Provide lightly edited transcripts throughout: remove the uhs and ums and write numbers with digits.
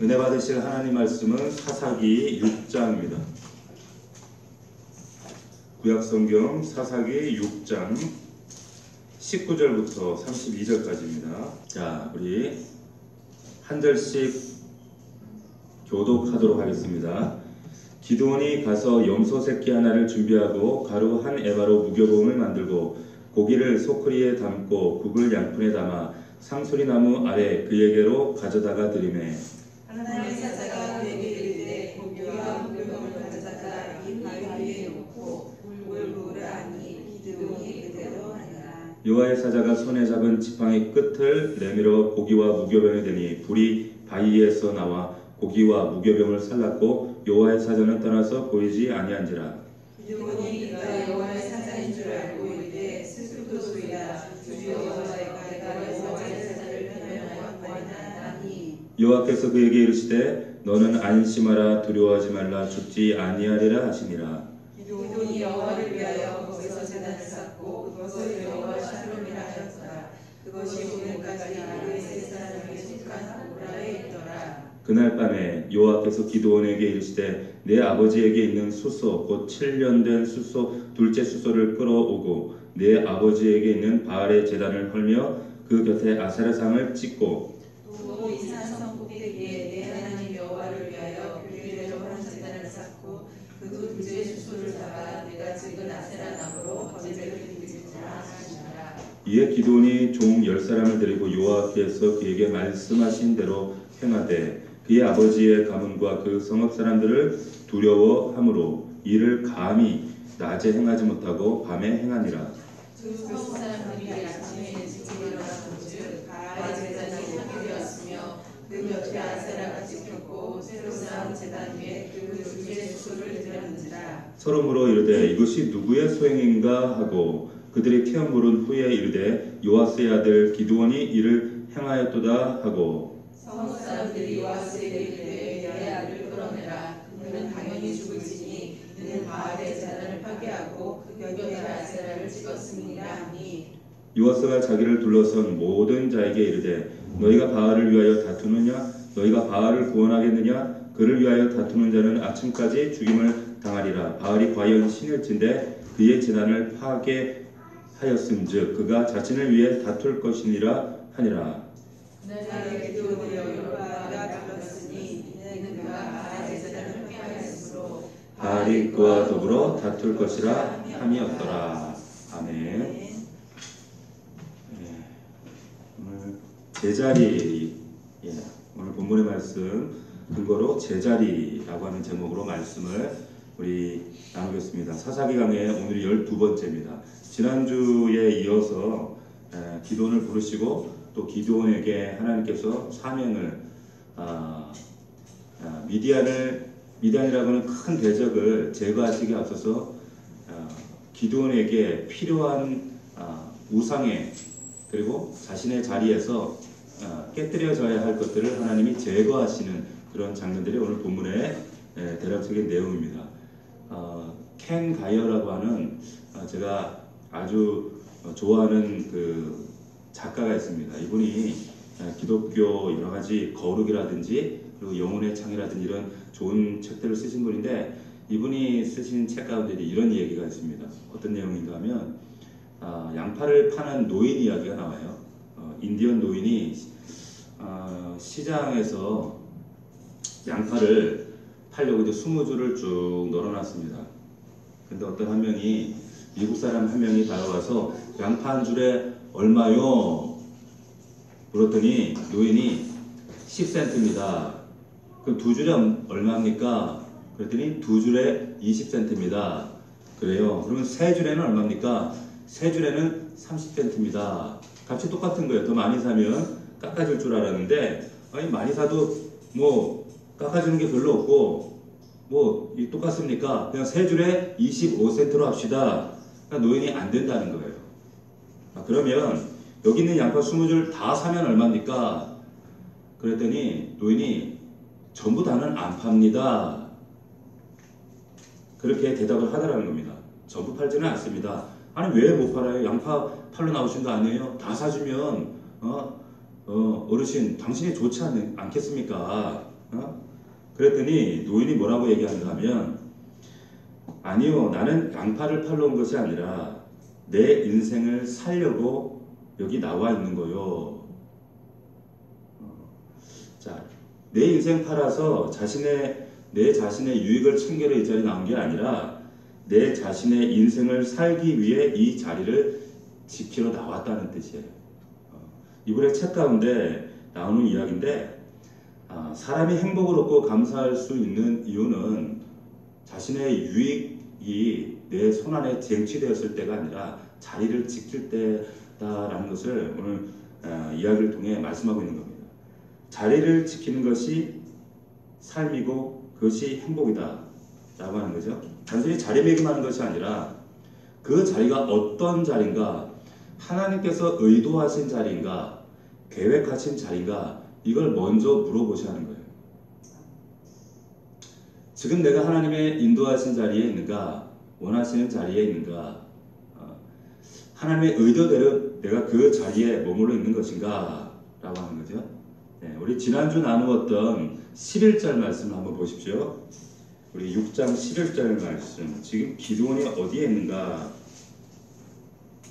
은혜 받으실 하나님 말씀은 사사기 6장입니다. 구약성경 사사기 6장 19절부터 32절까지입니다. 자, 우리 한 절씩 교독하도록 하겠습니다. 기드온이 가서 염소 새끼 하나를 준비하고 가루 한 에바로 무교봉을 만들고 고기를 소쿠리에 담고 국을 양푼에 담아 상수리나무 아래 그에게로 가져다가 드리매 하나님의 사자가 그에게 이르되 고기와 무교봉을 가져다가 이 바위 위에 놓고 물을 부으라 하니 기드온이 그대로 하니라. 여호와의 사자가 손에 잡은 지팡이 끝을 내밀어 고기와 무교병에 대니 불이 바위에서 나와 고기와 무교병을 살랐고 여호와의 사자는 떠나서 보이지 아니한지라. 기드온이 그가 여호와의 사자인 줄 알고 이르되 스스로소이다. 주 여호와가 내가 여호와의 사자를 편하여 하니 여호와께서 그에게 이르시되 너는 안심하라 두려워하지 말라 죽지 아니하리라 하시니라. 기드온이 여호와를 위하여 거기서 제단을 쌓고 그것을 여호와 샬롬이라 하였더라. 그것이 오늘까지 그의 세 사람에게 속한 오라에 있더라. 그날 밤에 여호와께서 기드온에게 이르시되 내 아버지에게 있는 수소 곧 7년 된 수소 둘째 수소를 끌어오고 내 아버지에게 있는 바알의 제단을 헐며 그 곁에 아세라상을 찍고 또 이 산성 꼭대기에 내 하나님 여호와를 위하여 교회대로 한 제단을 쌓고 그 둘째 수소를 잡아 내가 찍은 아세라 나무로 번제를 드리지라 하시니라. 이에 기드온이 종 10사람을 데리고 여호와께서 그에게 말씀하신 대로 행하되 그의 아버지의 가문과 그 성읍 사람들을 두려워함으로 이를 감히 낮에 행하지 못하고 밤에 행하니라. 그 성읍 사람들이 아침에 일찍 일어나본즉 바알의 제단이 폐기되었으며 그 곁에 아세라가 찍혔고 새로 쌓은 제단 위에 그 둘째 수소를 드렸는지라. 서로 물어 이르되 이것이 누구의 소행인가 하고 그들이 캐어 물은 후에 이르되 요아스의 아들 기드온이 이를 행하였도다 하고 성읍 사람들이 요아스에게 이르되 내 아들을 끌어내라. 그는 당연히 죽을지니 이는 바알의 제단을 파괴하고 그 곁에 아세라를 찍었음이라 하니 요아스가 자기를 둘러선 모든 자에게 이르되 너희가 바알을 위하여 다투느냐 너희가 바알을 구원하겠느냐 그를 위하여 다투는 자는 아침까지 죽임을 당하리라. 바알이 과연 신일진데 그의 제단을 파괴하였음즉 그가 자신을 위해 다툴 것이니라 하니라. 그날에 기드온이 여호와가 불렀으니 이는 그가 바알의 제단을 파괴하였으므로 바알이 그와 더불어 다툴 것이라 함이었더라. 아멘. 오늘 제자리, 오늘 본문의 말씀 근거로 제자리라고 하는 제목으로 말씀을 우리 나누겠습니다. 사사기 강의 오늘이 12번째입니다. 지난주에 이어서 기드온을 부르시고 또 기드온에게 하나님께서 사명을 미디안이라고 하는 큰 대적을 제거하시기 앞서서 기드온에게 필요한 우상에 그리고 자신의 자리에서 깨뜨려져야 할 것들을 하나님이 제거하시는 그런 장면들이 오늘 본문의 대략적인 내용입니다. 켄 가이어라고 하는 제가 아주 좋아하는 그 작가가 있습니다. 이분이 기독교 여러 가지 거룩이라든지 그리고 영혼의 창이라든지 이런 좋은 책들을 쓰신 분인데 이분이 쓰신 책 가운데 이런 얘기가 있습니다. 어떤 내용인가 하면 양파를 파는 노인 이야기가 나와요. 인디언 노인이 시장에서 양파를 팔려고 이제 20줄을 쭉 널어놨습니다. 근데 어떤 한 명이 미국 사람 한 명이 다가와서 양파 한 줄에 얼마요? 물었더니 노인이 10센트입니다. 그럼 두 줄에 얼마입니까? 그랬더니 두 줄에 20센트입니다. 그래요. 그러면 세 줄에는 얼마입니까? 세 줄에는 30센트입니다. 값이 똑같은 거예요. 더 많이 사면 깎아줄 줄 알았는데 아니 많이 사도 뭐 깎아주는 게 별로 없고 뭐 똑같습니까? 그냥 세 줄에 25센트로 합시다. 그러니까 노인이 안 된다는 거예요. 그러면 여기 있는 양파 20줄 다 사면 얼마입니까? 그랬더니 노인이 전부 다는 안 팝니다. 그렇게 대답을 하더라는 겁니다. 전부 팔지는 않습니다. 아니 왜 못 팔아요? 양파 팔러 나오신 거 아니에요? 다 사주면 어르신 당신이 좋지 않겠습니까? 그랬더니 노인이 뭐라고 얘기하는가 하면, 아니요, 나는 양파를 팔러 온 것이 아니라 내 인생을 살려고 여기 나와 있는 거요. 자, 내 인생 팔아서 내 자신의 유익을 챙기러 이 자리에 나온 게 아니라 내 자신의 인생을 살기 위해 이 자리를 지키러 나왔다는 뜻이에요. 이번에 책 가운데 나오는 이야기인데, 사람이 행복을 얻고 감사할 수 있는 이유는 자신의 유익이 내 손안에 쟁취되었을 때가 아니라 자리를 지킬 때다라는 것을 오늘 이야기를 통해 말씀하고 있는 겁니다. 자리를 지키는 것이 삶이고 그것이 행복이다 라고 하는 거죠. 단순히 자리매김하는 것이 아니라 그 자리가 어떤 자리인가, 하나님께서 의도하신 자리인가, 계획하신 자리인가, 이걸 먼저 물어보셔야 하는 거예요. 지금 내가 하나님의 인도하신 자리에 있는가, 원하시는 자리에 있는가, 하나님의 의도대로 내가 그 자리에 머물러 있는 것인가 라고 하는 거죠. 네, 우리 지난주 나누었던 11절 말씀을 한번 보십시오. 우리 6장 11절 말씀, 지금 기드온이 어디에 있는가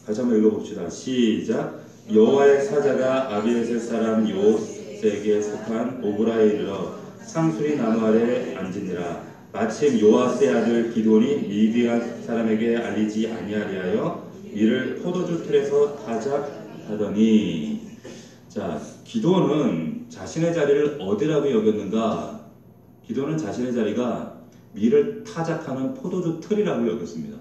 같이 한번 읽어봅시다. 시작. 여호와의 사자가 아비에셀 사람 요셉에게 속한 오브라에 이르러 상수리 나무 아래 앉으니라. 마침 요아스의 아들 기드온이 미디안 사람에게 알리지 아니하리하여 이를 포도주 틀에서 타작하더니. 자, 기드온은 자신의 자리를 어디라고 여겼는가? 기드온은 자신의 자리가 밀을 타작하는 포도주 틀이라고 여겼습니다.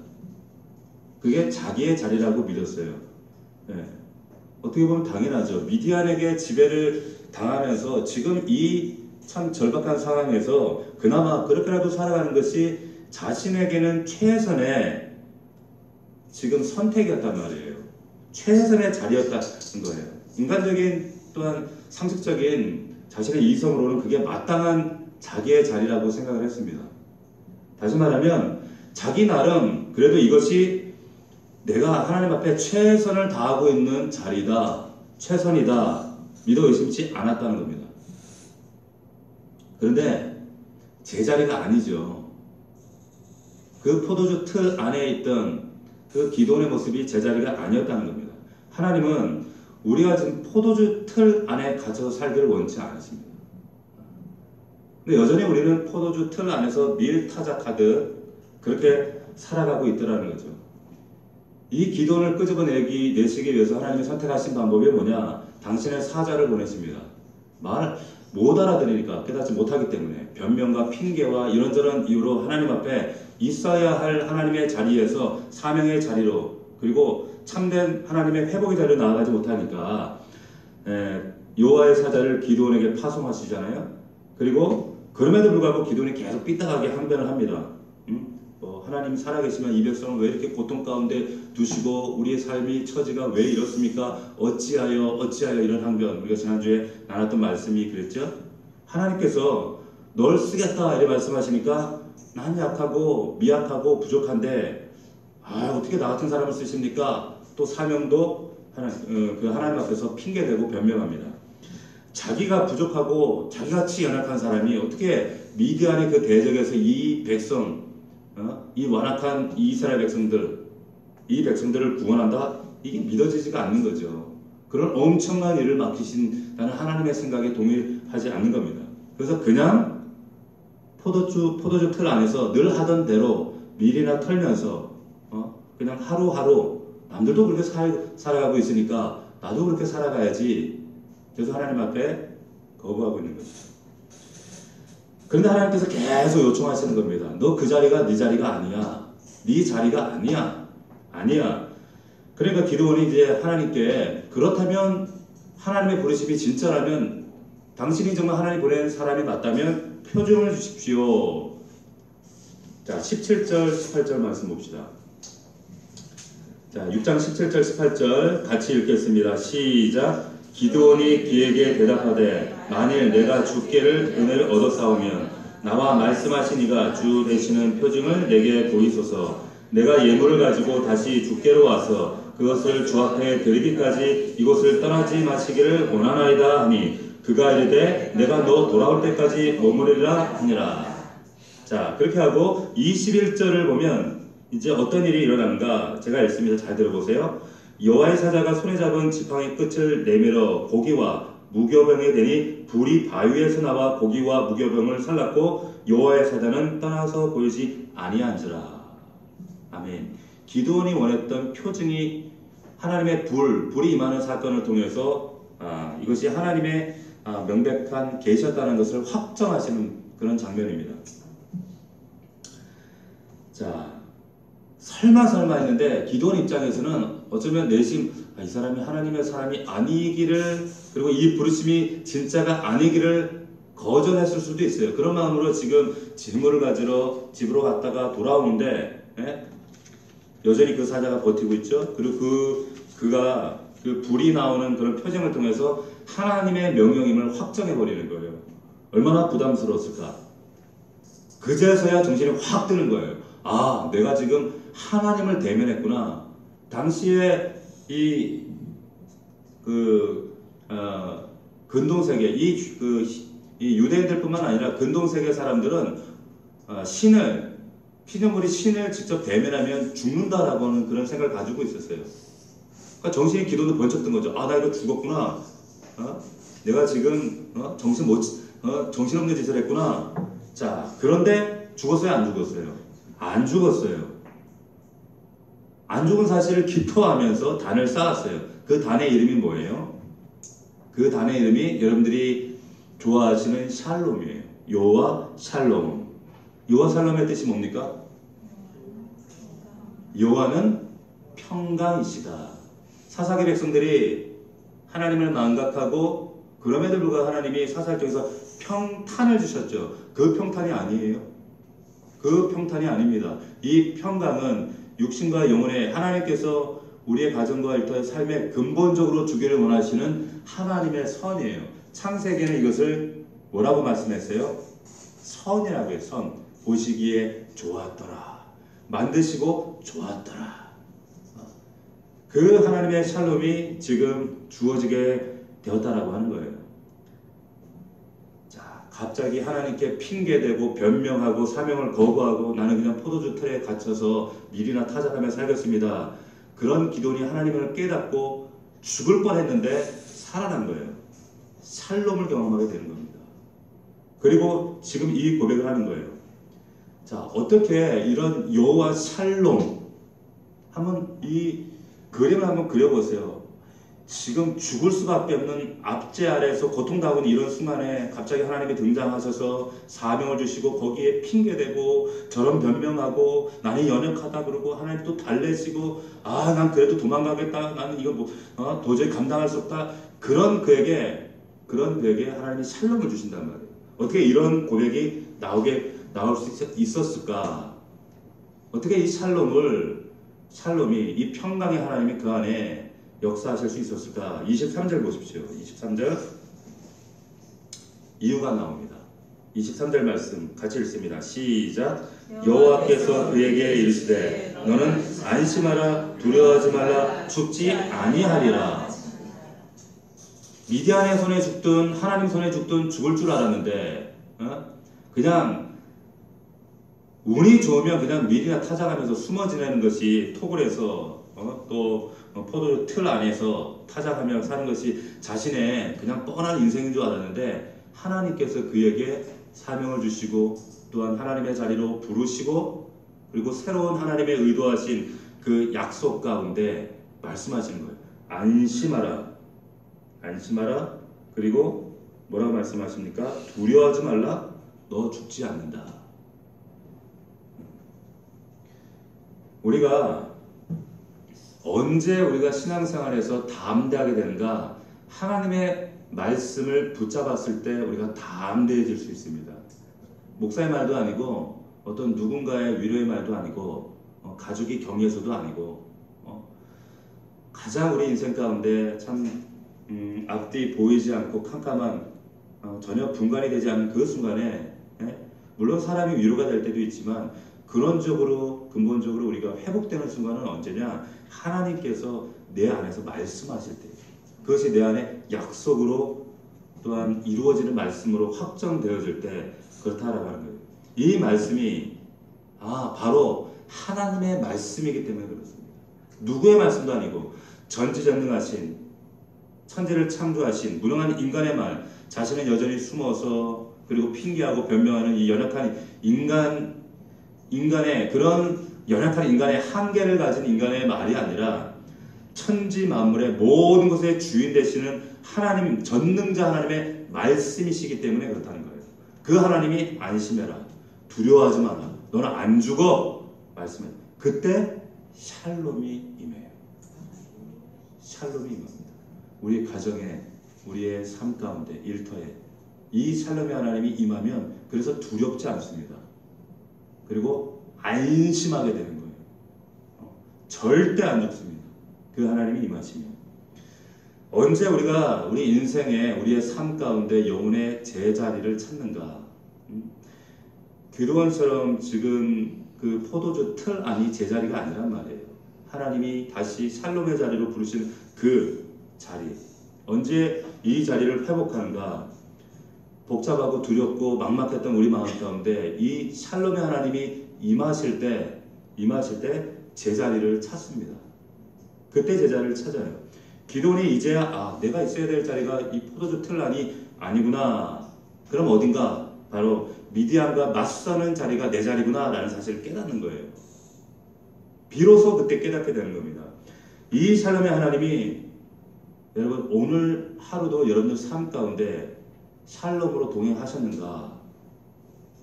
그게 자기의 자리라고 믿었어요. 네. 어떻게 보면 당연하죠. 미디안에게 지배를 당하면서 지금 이 참 절박한 상황에서 그나마 그렇게라도 살아가는 것이 자신에게는 최선의 지금 선택이었단 말이에요. 최선의 자리였다는 거예요. 인간적인 또한 상식적인 자신의 이성으로는 그게 마땅한 자기의 자리라고 생각을 했습니다. 다시 말하면 자기 나름 그래도 이것이 내가 하나님 앞에 최선을 다하고 있는 자리다, 최선이다 믿어 의심치 않았다는 겁니다. 그런데 제 자리가 아니죠. 그 포도주 틀 안에 있던 그 기도원의 모습이 제 자리가 아니었다는 겁니다. 하나님은 우리가 지금 포도주 틀 안에 갇혀서 살기를 원치 않으십니다. 근데 여전히 우리는 포도주 틀 안에서 밀타작하듯 그렇게 살아가고 있더라는 거죠. 이 기도원을 끄집어내시기 위해서 하나님이 선택하신 방법이 뭐냐? 당신의 사자를 보내십니다. 말 못 알아들으니까, 깨닫지 못하기 때문에 변명과 핑계와 이런저런 이유로 하나님 앞에 있어야 할 하나님의 자리에서 사명의 자리로, 그리고 참된 하나님의 회복의 자리로 나아가지 못하니까 여호와의 사자를 기드온에게 파송하시잖아요. 그리고 그럼에도 불구하고 기드온이 계속 삐딱하게 항변을 합니다. 하나님 살아계시면 이 백성을 왜 이렇게 고통 가운데 두시고 우리의 삶이 처지가 왜 이렇습니까? 어찌하여 이런 항변, 우리가 지난주에 나눴던 말씀이 그랬죠? 하나님께서 널 쓰겠다 이렇게 말씀하시니까 난 약하고 미약하고 부족한데 어떻게 나 같은 사람을 쓰십니까? 또 사명도 하나님 앞에서 핑계대고 변명합니다. 자기가 부족하고 자기같이 연약한 사람이 어떻게 미디안의 그 대적에서 이 백성, 이 완악한 이스라엘 백성들, 이 백성들을 구원한다? 이게 믿어지지가 않는 거죠. 그런 엄청난 일을 맡기신다는 하나님의 생각에 동의하지 않는 겁니다. 그래서 그냥 포도주 틀 안에서 늘 하던 대로 밀이나 털면서 그냥 하루하루 남들도 그렇게 살아가고 있으니까 나도 그렇게 살아가야지. 그래서 하나님 앞에 거부하고 있는 거죠. 그런데 하나님께서 계속 요청하시는 겁니다. 너 그 자리가 네 자리가 아니야. 네 자리가 아니야. 그러니까 기드온이 이제 하나님께, 그렇다면 하나님의 부르심이 진짜라면, 당신이 정말 하나님 보낸 사람이 맞다면 표징을 주십시오. 자, 17절 18절 말씀 봅시다. 자, 6장 17절 18절 같이 읽겠습니다. 시작. 기드온이 그에게 대답하되 만일 내가 주께를 은혜를 얻어싸우면 나와 말씀하신 이가 주 되시는 표징을 내게 보이소서. 내가 예물을 가지고 다시 주께로 와서 그것을 주 앞에 드리기까지 이곳을 떠나지 마시기를 원하나이다 하니 그가 이르되 내가 너 돌아올 때까지 머무르리라 하니라. 자, 그렇게 하고 21절을 보면 이제 어떤 일이 일어나는가 제가 읽습니다. 잘 들어보세요. 여호와의 사자가 손에 잡은 지팡이 끝을 내밀어 고기와 무교병에 대니 불이 바위에서 나와 고기와 무교병을 살랐고 여호와의 사자는 떠나서 보이지 아니한지라. 아멘. 기드온이 원했던 표징이 하나님의 불이 임하는 사건을 통해서 이것이 하나님의 명백한 계시였다는 것을 확정하시는 그런 장면입니다. 자, 설마 했는데 기드온 입장에서는 어쩌면 내심 이 사람이 하나님의 사람이 아니기를, 그리고 이 부르심이 진짜가 아니기를 거절했을 수도 있어요. 그런 마음으로 지금 질문을 가지러 집으로 갔다가 돌아오는데 여전히 그 사자가 버티고 있죠. 그리고 그가 그 불이 나오는 그런 표정을 통해서 하나님의 명령임을 확정해 버리는 거예요. 얼마나 부담스러웠을까. 그제서야 정신이 확 드는 거예요. 아, 내가 지금 하나님을 대면했구나. 당시에 이 근동세계 이 유대인들뿐만 아니라 근동세계 사람들은 피조물이 신을 직접 대면하면 죽는다라고 하는 그런 생각을 가지고 있었어요. 그러니까 정신이 기도도 번쩍 든 거죠. 아, 나 이거 죽었구나. 내가 지금 정신없는 짓을 했구나. 자, 그런데 죽었어요, 안 죽었어요? 안 죽었어요. 안 죽은 사실을 기뻐하면서 단을 쌓았어요. 그 단의 이름이 뭐예요? 그 단의 이름이 여러분들이 좋아하시는 샬롬이에요. 여호와 샬롬. 여호와 샬롬의 뜻이 뭡니까? 여호와는 평강이시다. 사사기 백성들이 하나님을 망각하고 그럼에도 불구하고 하나님이 사사를 통해서 평탄을 주셨죠. 그 평탄이 아니에요. 그 평탄이 아닙니다. 이 평강은 육신과 영혼의 하나님께서 우리의 가정과 일터의 삶에 근본적으로 주기를 원하시는 하나님의 선이에요. 창세기에는 이것을 뭐라고 말씀했어요? 선이라고 해요. 선. 보시기에 좋았더라. 만드시고 좋았더라. 그 하나님의 샬롬이 지금 주어지게 되었다라고 하는 거예요. 자, 갑자기 하나님께 핑계대고 변명하고 사명을 거부하고 나는 그냥 포도주 틀에 갇혀서 밀이나 타작하며 살겠습니다. 그런 기도니 하나님을 깨닫고 죽을 뻔했는데 살아난 거예요. 샬롬을 경험하게 되는 겁니다. 그리고 지금 이 고백을 하는 거예요. 자, 어떻게 이런 여호와 샬롬, 한번 이 그림을 한번 그려보세요. 지금 죽을 수밖에 없는 압제 아래에서 고통당하는 이런 순간에 갑자기 하나님이 등장하셔서 사명을 주시고 거기에 핑계대고 저런 변명하고 나는 연약하다 그러고 하나님 또 달래시고 난 그래도 도망가겠다. 나는 이거 도저히 감당할 수 없다. 그런 그에게 하나님이 샬롬을 주신단 말이에요. 어떻게 이런 고백이 나올 수 있었을까? 어떻게 이 샬롬이 이 평강의 하나님이 그 안에 역사하실 수 있었을까? 23절 보십시오. 23절 이유가 나옵니다. 23절 말씀 같이 읽습니다. 시작. 여호와께서 그에게 이르시되 너는 안심하라 두려워하지 말라 죽지 아니하리라. 미디안의 손에 죽든 하나님 손에 죽든 죽을 줄 알았는데 그냥 운이 좋으면 그냥 밀이나 타작하면서 숨어 지내는 것이 토굴에서 또 포도 틀 안에서 타작하며 사는 것이 자신의 그냥 뻔한 인생인 줄 알았는데 하나님께서 그에게 사명을 주시고 또한 하나님의 자리로 부르시고 그리고 새로운 하나님의 의도하신 그 약속 가운데 말씀하시는 거예요. 안심하라. 그리고 뭐라고 말씀하십니까? 두려워하지 말라. 너 죽지 않는다. 우리가 언제 우리가 신앙생활에서 담대하게 되는가? 하나님의 말씀을 붙잡았을 때 우리가 담대해질 수 있습니다. 목사의 말도 아니고 어떤 누군가의 위로의 말도 아니고 가족이 격려서도 아니고 가장 우리 인생 가운데 참 앞뒤 보이지 않고 캄캄한 전혀 분간이 되지 않는 그 순간에 물론 사람이 위로가 될 때도 있지만 근본적으로 우리가 회복되는 순간은 언제냐? 하나님께서 내 안에서 말씀하실 때 그것이 내 안에 약속으로 또한 이루어지는 말씀으로 확정되어질 때 그렇다라고 하는 거예요. 이 말씀이 바로 하나님의 말씀이기 때문에 그렇습니다. 누구의 말씀도 아니고 전지전능하신 천지를 창조하신 무능한 인간의 말, 자신은 여전히 숨어서 그리고 핑계하고 변명하는 이 연약한 인간의 그런 연약한 인간의 한계를 가진 인간의 말이 아니라 천지 만물의 모든 것의 주인 되시는 하나님, 전능자 하나님의 말씀이시기 때문에 그렇다는 거예요. 그 하나님이 안심해라, 두려워하지 마라, 너는 안 죽어 말씀해. 그때 샬롬이 임해요. 샬롬이 임합니다. 우리 가정에, 우리의 삶 가운데, 일터에 이 샬롬의 하나님이 임하면 그래서 두렵지 않습니다. 그리고 안심하게 되는 거예요. 절대 안 죽습니다. 그 하나님이 임하시면. 언제 우리가 우리 인생에, 우리의 삶 가운데 영혼의 제자리를 찾는가? 기도원처럼 지금 그 포도주 틀 안이 제자리가 아니란 말이에요. 하나님이 다시 샬롬의 자리로 부르신 그 자리. 언제 이 자리를 회복하는가? 복잡하고 두렵고 막막했던 우리 마음 가운데 이 샬롬의 하나님이 임하실 때 제자리를 찾습니다. 그때 제자리를 찾아요. 기도원이 이제야 내가 있어야 될 자리가 이 포도주 틀 안이 아니구나. 그럼 어딘가? 바로 미디안과 맞서는 자리가 내 자리구나 라는 사실을 깨닫는 거예요. 비로소 그때 깨닫게 되는 겁니다. 이 샬롬의 하나님이 여러분 오늘 하루도 여러분들 삶 가운데 샬롬으로 동행하셨는가?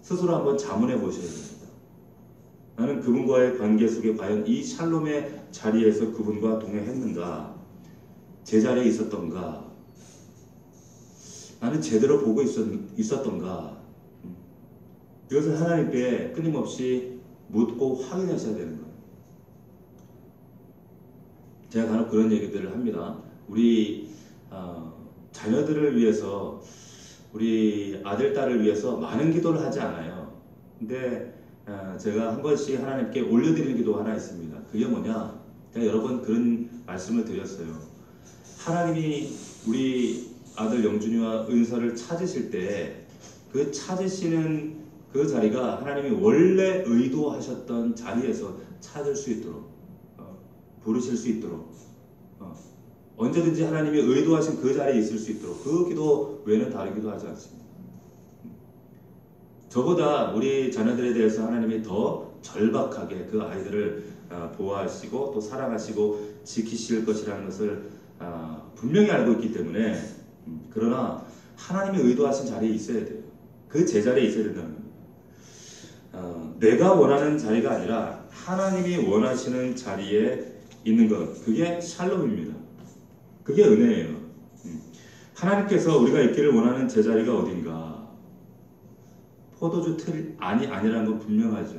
스스로 한번 자문해 보셔야 됩니다. 나는 그분과의 관계 속에 과연 이 샬롬의 자리에서 그분과 동행했는가? 제자리에 있었던가? 나는 제대로 보고 있었던가? 이것을 하나님께 끊임없이 묻고 확인하셔야 되는 거예요. 제가 간혹 그런 얘기들을 합니다. 우리 자녀들을 위해서, 우리 아들, 딸을 위해서 많은 기도를 하지 않아요. 근데 제가 한 번씩 하나님께 올려드리는 기도가 하나 있습니다. 그게 뭐냐? 제가 여러 번 그런 말씀을 드렸어요. 하나님이 우리 아들 영준이와 은서를 찾으실 때 그 찾으시는 그 자리가 하나님이 원래 의도하셨던 자리에서 찾을 수 있도록 부르실 수 있도록 언제든지 하나님이 의도하신 그 자리에 있을 수 있도록 그 기도 외에는 다른 기도 하지 않습니다. 저보다 우리 자녀들에 대해서 하나님이 더 절박하게 그 아이들을 보호하시고 또 사랑하시고 지키실 것이라는 것을 분명히 알고 있기 때문에 그러나 하나님이 의도하신 자리에 있어야 돼요. 그 제자리에 있어야 된다는 겁니다. 내가 원하는 자리가 아니라 하나님이 원하시는 자리에 있는 것, 그게 샬롬입니다. 그게 은혜예요. 하나님께서 우리가 있기를 원하는 제자리가 어딘가? 포도주 틀 아니라는 건 분명하죠.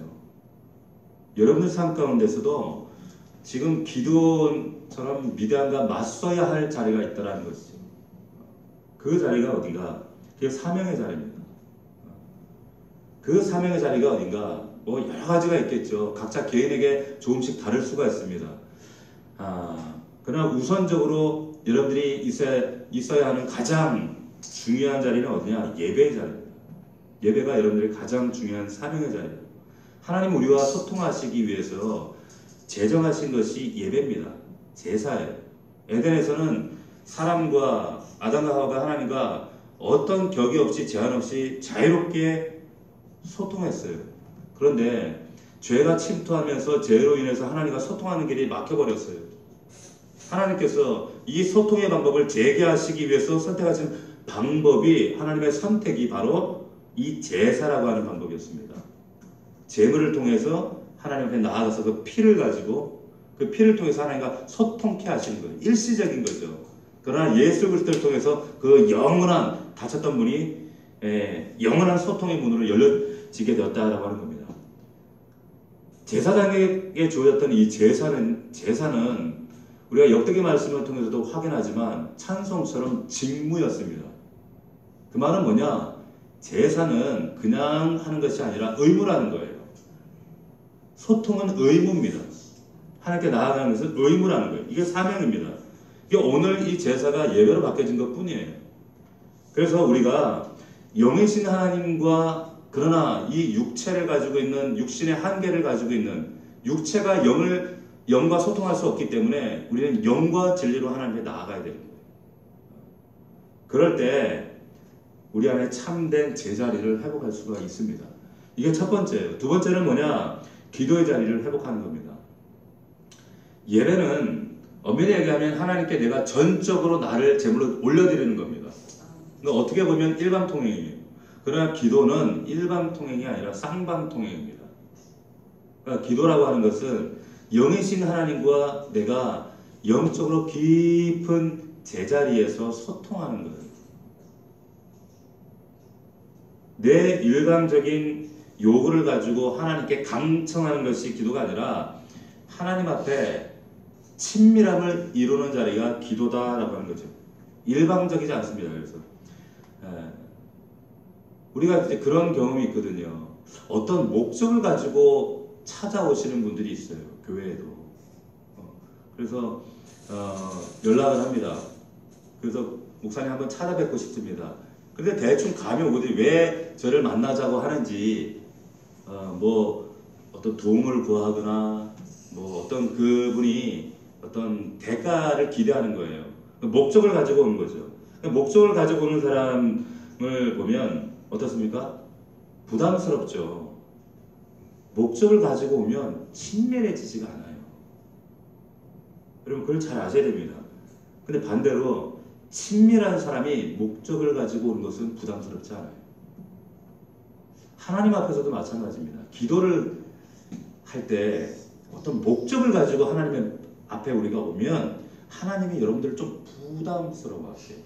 여러분들 삶 가운데서도 지금 기도원처럼 미디안과 맞서야 할 자리가 있다는 것이죠. 그 자리가 어딘가? 그게 사명의 자리입니다. 그 사명의 자리가 어딘가? 뭐 여러 가지가 있겠죠. 각자 개인에게 조금씩 다를 수가 있습니다. 그러나 우선적으로 여러분들이 있어야 하는 가장 중요한 자리는 어디냐? 예배의 자리입니다. 예배가 여러분들의 가장 중요한 사명의 자리예요. 하나님 우리와 소통하시기 위해서 제정하신 것이 예배입니다. 제사예요. 에덴에서는 사람과 아담과 하와가 하나님과 어떤 격이 없이 제한 없이 자유롭게 소통했어요. 그런데 죄가 침투하면서 죄로 인해서 하나님과 소통하는 길이 막혀버렸어요. 하나님께서 이 소통의 방법을 재개하시기 위해서 선택하신 방법이, 하나님의 선택이 바로 이 제사라고 하는 방법이었습니다. 제물을 통해서 하나님 앞에 나아가서 그 피를 가지고 그 피를 통해서 하나님과 소통케 하시는 거예요. 일시적인 거죠. 그러나 예수 그리스도를 통해서 그 영원한, 닫혔던 문이 영원한 소통의 문으로 열려지게 되었다라고 하는 겁니다. 제사장에게 주어졌던 이 제사는 우리가 역대기 말씀을 통해서도 확인하지만 찬송처럼 직무였습니다. 그 말은 뭐냐? 제사는 그냥 하는 것이 아니라 의무라는 거예요. 소통은 의무입니다. 하나님께 나아가는 것은 의무라는 거예요. 이게 사명입니다. 이게 오늘 이 제사가 예배로 바뀌어진 것 뿐이에요. 그래서 우리가 영이신 하나님과 그러나 이 육체를 가지고 있는 육신의 한계를 가지고 있는 육체가 영과 소통할 수 없기 때문에 우리는 영과 진리로 하나님께 나아가야 되는 거예요. 그럴 때 우리 안에 참된 제자리를 회복할 수가 있습니다. 이게 첫 번째예요. 두 번째는 뭐냐? 기도의 자리를 회복하는 겁니다. 예배는 엄밀히 얘기하면 하나님께 내가 전적으로 나를 제물로 올려드리는 겁니다. 그러니까 어떻게 보면 일방통행이에요. 그러나 기도는 일방통행이 아니라 쌍방통행입니다. 그러니까 기도라고 하는 것은 영이신 하나님과 내가 영적으로 깊은 제자리에서 소통하는 거예요. 내 일방적인 요구를 가지고 하나님께 강청하는 것이 기도가 아니라 하나님 앞에 친밀함을 이루는 자리가 기도다라고 하는 거죠. 일방적이지 않습니다. 그래서 우리가 이제 그런 경험이 있거든요. 어떤 목적을 가지고 찾아오시는 분들이 있어요. 교회에도. 그래서 연락을 합니다. 그래서 목사님 한번 찾아뵙고 싶습니다. 근데 대충 감이 오거든요. 왜 저를 만나자고 하는지, 뭐 어떤 도움을 구하거나 뭐 어떤 그분이 어떤 대가를 기대하는 거예요. 목적을 가지고 오는 거죠. 목적을 가지고 오는 사람을 보면 어떻습니까? 부담스럽죠. 목적을 가지고 오면 친밀해지지가 않아요. 여러분 그걸 잘 아셔야 됩니다. 근데 반대로 친밀한 사람이 목적을 가지고 오는 것은 부담스럽지 않아요. 하나님 앞에서도 마찬가지입니다. 기도를 할 때 어떤 목적을 가지고 하나님 앞에 우리가 오면 하나님이 여러분들을 좀 부담스러워하세요.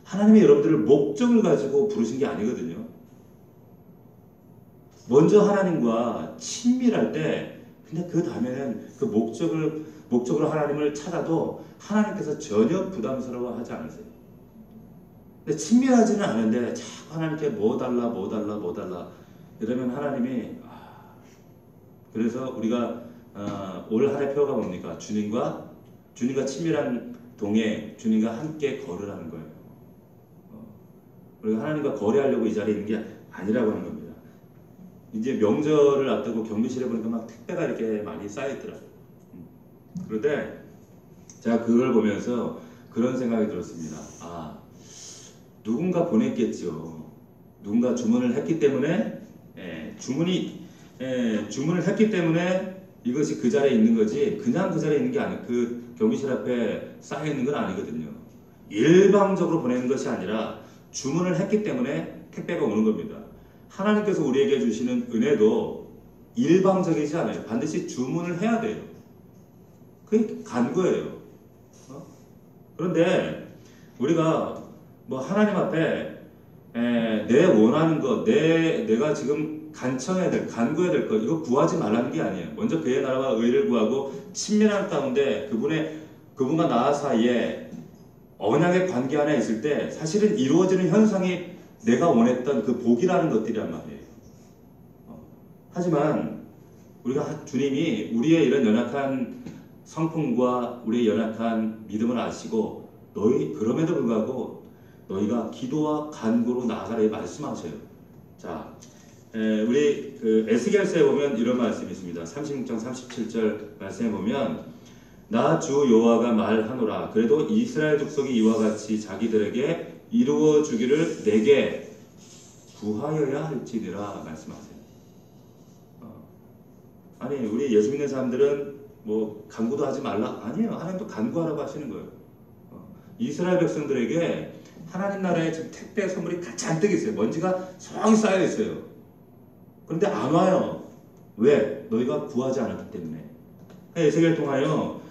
하나님이 여러분들을 목적을 가지고 부르신 게 아니거든요. 먼저 하나님과 친밀할 때 근데 그 다음에는 그 목적으로 하나님을 찾아도 하나님께서 전혀 부담스러워하지 않으세요. 근데 친밀하지는 않은데 자꾸 하나님께 뭐 달라 이러면 하나님이 그래서 우리가 올 한 해 표가 뭡니까? 주님과 친밀한 동행, 주님과 함께 걸으라는 거예요. 우리가 하나님과 거래하려고 이 자리에 있는 게 아니라고 하는 겁니다. 이제 명절을 앞두고 경비실에 보니까 막 택배가 이렇게 많이 쌓여있더라고요. 그런데 제가 그걸 보면서 그런 생각이 들었습니다. 누군가 보냈겠죠. 누군가 주문을 했기 때문에 주문을 했기 때문에 이것이 그 자리에 있는 거지 그냥 그 자리에 있는 게 아니에요. 그 경비실 앞에 쌓여 있는 건 아니거든요. 일방적으로 보내는 것이 아니라 주문을 했기 때문에 택배가 오는 겁니다. 하나님께서 우리에게 주시는 은혜도 일방적이지 않아요. 반드시 주문을 해야 돼요. 그게 간거예요. 그런데 우리가 뭐 하나님 앞에 내 원하는 것, 내가 지금 간구해야 될 것, 이거 구하지 말라는 게 아니에요. 먼저 그의 나라와 의를 구하고 친밀한 가운데 그분과 나 사이에 언약의 관계 안에 있을 때 사실은 이루어지는 현상이 내가 원했던 그 복이라는 것들이란 말이에요. 하지만 주님이 우리의 이런 연약한 성품과 우리의 연약한 믿음을 아시고 그럼에도 불구하고 너희가 기도와 간구로 나아가라 말씀하셔요. 자, 우리 에스겔서에 보면 이런 말씀이 있습니다. 36장 37절 말씀에 보면 나 주 여호와가 말하노라. 그래도 이스라엘 족속이 이와 같이 자기들에게 이루어 주기를 내게 구하여야 할지니라 말씀하세요. 아니 우리 예수 믿는 사람들은 뭐 간구도 하지 말라? 아니에요. 하나님도 간구하라고 하시는 거예요. 이스라엘 백성들에게 하나님 나라에 지금 택배 선물이 잔뜩 있어요. 먼지가 성이 쌓여 있어요. 그런데 안 와요. 왜? 너희가 구하지 않았기 때문에. 에스겔을 통하여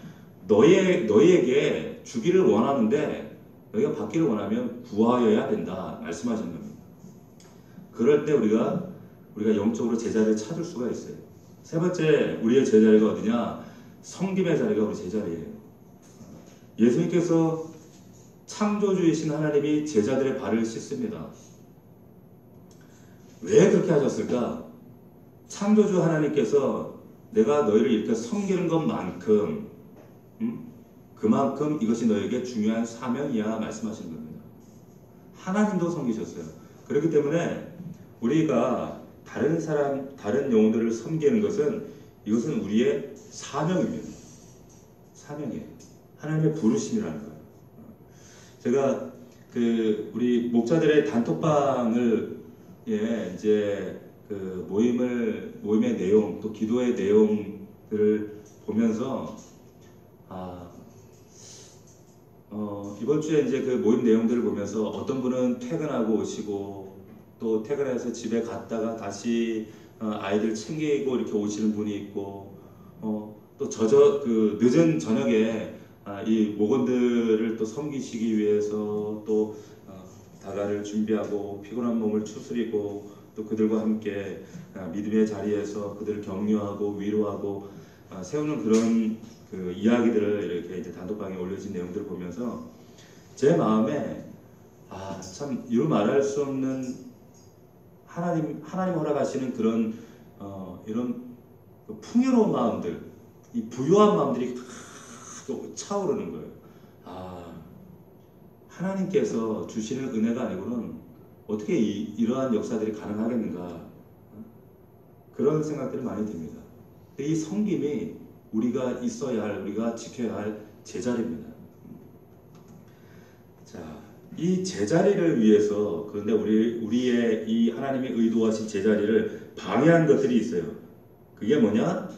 너희에게 주기를 원하는데 너희가 받기를 원하면 구하여야 된다 말씀하시는 겁니다. 그럴 때 우리가 영적으로 제자리를 찾을 수가 있어요. 세 번째 우리의 제자리가 어디냐? 섬김의 자리가 우리 제자리예요. 예수님께서 창조주이신 하나님이 제자들의 발을 씻습니다. 왜 그렇게 하셨을까? 창조주 하나님께서 내가 너희를 이렇게 섬기는 것만큼 그만큼 이것이 너에게 중요한 사명이야 말씀하시는 겁니다. 하나님도 섬기셨어요. 그렇기 때문에 우리가 다른 사람, 다른 영혼들을 섬기는 것은 이것은 우리의 사명입니다. 사명이에요. 하나님의 부르심이라는 거예요. 제가 우리 목자들의 단톡방을 이제 모임의 내용 또 기도의 내용들을 보면서 이번 주에 이제 그 모임 내용들을 보면서 어떤 분은 퇴근하고 오시고 또 퇴근해서 집에 갔다가 다시 아이들 챙기고 이렇게 오시는 분이 있고 또 늦은 저녁에 이 목원들을 또 섬기시기 위해서 또 다가를 준비하고 피곤한 몸을 추스리고 또 그들과 함께 믿음의 자리에서 그들을 격려하고 위로하고 세우는 그런 그 이야기들을 이렇게 이제 단톡방에 올려진 내용들을 보면서 제 마음에 참 이루 말할 수 없는 하나님 허락하시는 그런 이런 풍요로운 마음들, 이 부유한 마음들이 차오르는 거예요. 하나님께서 주시는 은혜가 아니고는 어떻게 이러한 역사들이 가능하겠는가, 그런 생각들이 많이 듭니다. 이 섬김이 우리가 있어야 할, 우리가 지켜야 할 제자리입니다. 자, 이 제자리를 위해서, 그런데 우리의 이 하나님이 의도하신 제자리를 방해한 것들이 있어요. 그게 뭐냐?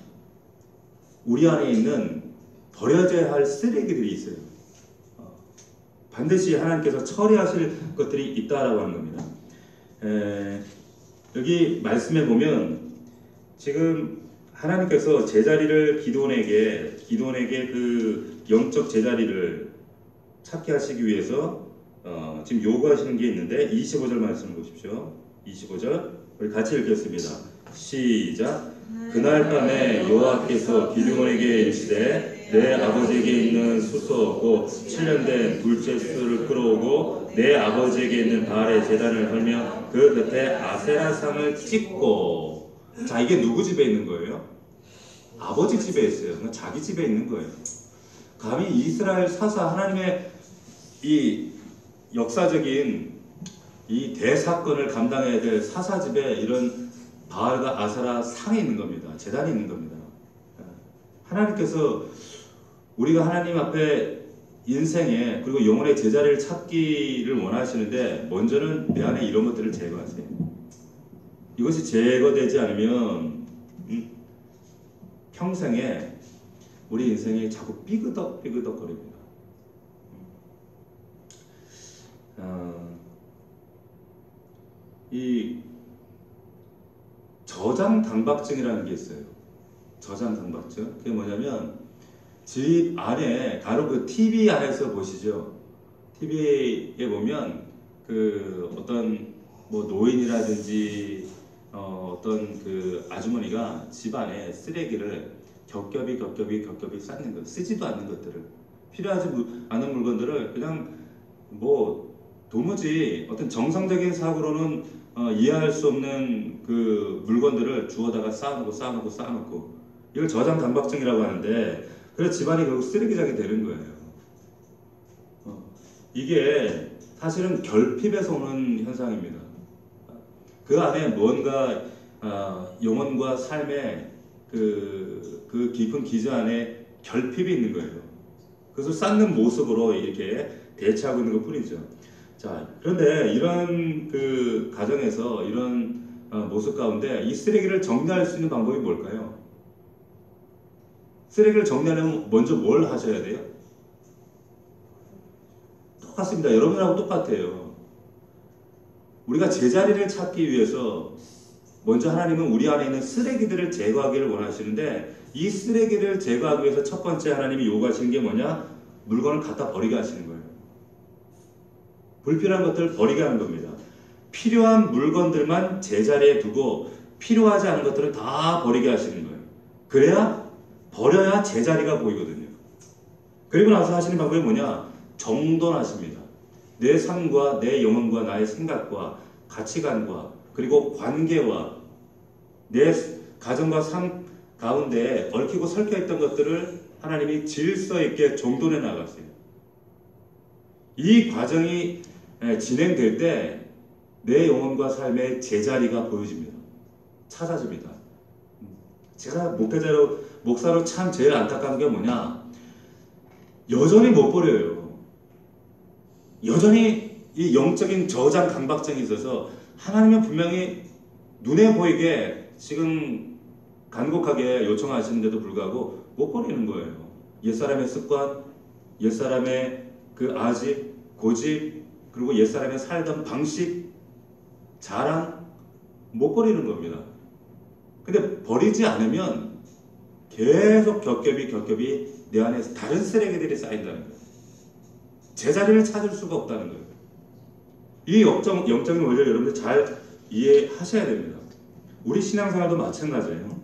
우리 안에 있는 버려져야 할 쓰레기들이 있어요. 반드시 하나님께서 처리하실 것들이 있다라고 하는 겁니다. 여기 말씀에 보면 지금 하나님께서 제자리를 기드온에게 그 영적 제자리를 찾게 하시기 위해서 지금 요구하시는 게 있는데 25절 말씀을 보십시오. 25절 우리 같이 읽겠습니다. 시작. 그날 밤에 여호와께서 기드온에게 이르시되 내 아버지에게 있는 수소 없고 7년 된 둘째 수소를 끌어오고 내 아버지에게 있는 바알의 제단을 헐며 그 곁에 아세라상을 찍고. 자, 이게 누구 집에 있는 거예요? 아버지 집에 있어요. 그러니까 자기 집에 있는 거예요. 감히 이스라엘 사사, 하나님의 이 역사적인 이 대사건을 감당해야 될 사사 집에 이런 바알과 아세라 상이 있는 겁니다. 제단이 있는 겁니다. 하나님께서 우리가 하나님 앞에 인생에 그리고 영혼의 제자리를 찾기를 원하시는데 먼저는 내 안에 이런 것들을 제거하세요. 이것이 제거되지 않으면 평생에 우리 인생이 자꾸 삐그덕 거립니다. 이 저장 당박증이라는 게 있어요. 저장 당박증. 그게 뭐냐면 집 안에 바로 그 TV 안에서 보시죠. TV에 보면 그 어떤 뭐 노인이라든지 어떤 그 아주머니가 집 안에 쓰레기를 겹겹이 쌓는 거, 쓰지도 않는 것들을, 필요하지 않은 물건들을 그냥 뭐 도무지 어떤 정상적인 사고로는 이해할 수 없는 그 물건들을 주워다가 쌓아놓고 이걸 저장 당박증이라고 하는데, 그래서 집안이 결국 쓰레기장이 되는 거예요. 이게 사실은 결핍에서 오는 현상입니다. 그 안에 뭔가 영혼과 삶의 그 깊은 기저 안에 결핍이 있는 거예요. 그것을 쌓는 모습으로 이렇게 대처하고 있는 것 뿐이죠. 자, 그런데 이런 그 가정에서 이런 모습 가운데 이 쓰레기를 정리할 수 있는 방법이 뭘까요? 쓰레기를 정리하려면 먼저 뭘 하셔야 돼요? 똑같습니다. 여러분하고 똑같아요. 우리가 제자리를 찾기 위해서 먼저 하나님은 우리 안에 있는 쓰레기들을 제거하기를 원하시는데, 이 쓰레기를 제거하기 위해서 첫 번째 하나님이 요구하시는 게 뭐냐? 물건을 갖다 버리게 하시는 거예요. 불필요한 것들을 버리게 하는 겁니다. 필요한 물건들만 제자리에 두고 필요하지 않은 것들은 다 버리게 하시는 거예요. 버려야 제자리가 보이거든요. 그리고 나서 하시는 방법이 뭐냐? 정돈하십니다. 내 삶과 내 영혼과 나의 생각과 가치관과 그리고 관계와 내 가정과 삶 가운데 얽히고 설켜있던 것들을 하나님이 질서 있게 정돈해 나갔어요. 이 과정이 진행될 때 내 영혼과 삶의 제자리가 보여집니다. 찾아집니다. 제가 목사로 참 제일 안타까운 게 뭐냐? 여전히 못 버려요. 여전히 이 영적인 저장 강박증이 있어서 하나님은 분명히 눈에 보이게 지금 간곡하게 요청하시는데도 불구하고 못 버리는 거예요. 옛사람의 습관, 옛사람의 그 아집, 고집, 그리고 옛사람의 살던 방식, 자랑 못 버리는 겁니다. 근데 버리지 않으면 계속 겹겹이 내 안에 다른 쓰레기들이 쌓인다는 거예요. 제자리를 찾을 수가 없다는 거예요. 이 영적인 원리를 여러분들 잘 이해하셔야 됩니다. 우리 신앙생활도 마찬가지예요.